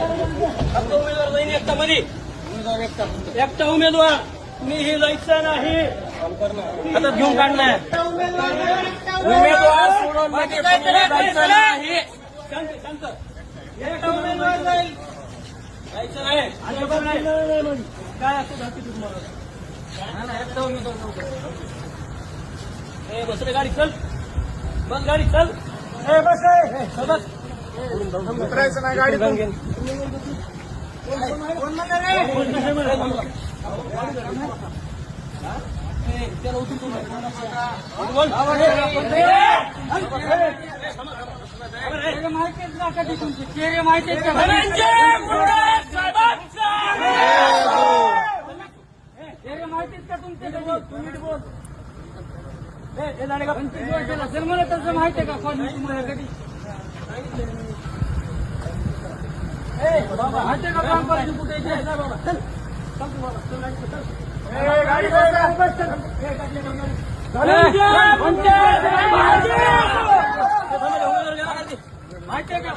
उमेदवार जाईन एकटा मध्ये एकटा उमेदवार कुणीही जायचं नाही आता घेऊन काढलाय उमेदवार सोडून मध्ये जायचं नाही शांत एकटा उमेदवार जाईल जायचं नाही काय असं जाती तुम्हाला एकटा उमेदवार बस रे गाडी चल बस गाडी चल बस बस उतरायचं नाही गाडी माहितीच का तुमच्या हे झाले का 25 वर्ष असेल मला तसं माहिती आहे का कोण तुम्हाला कधी बाबा माहिती आहे का काम करायचं कुठे बाबा चल माहिती आहे का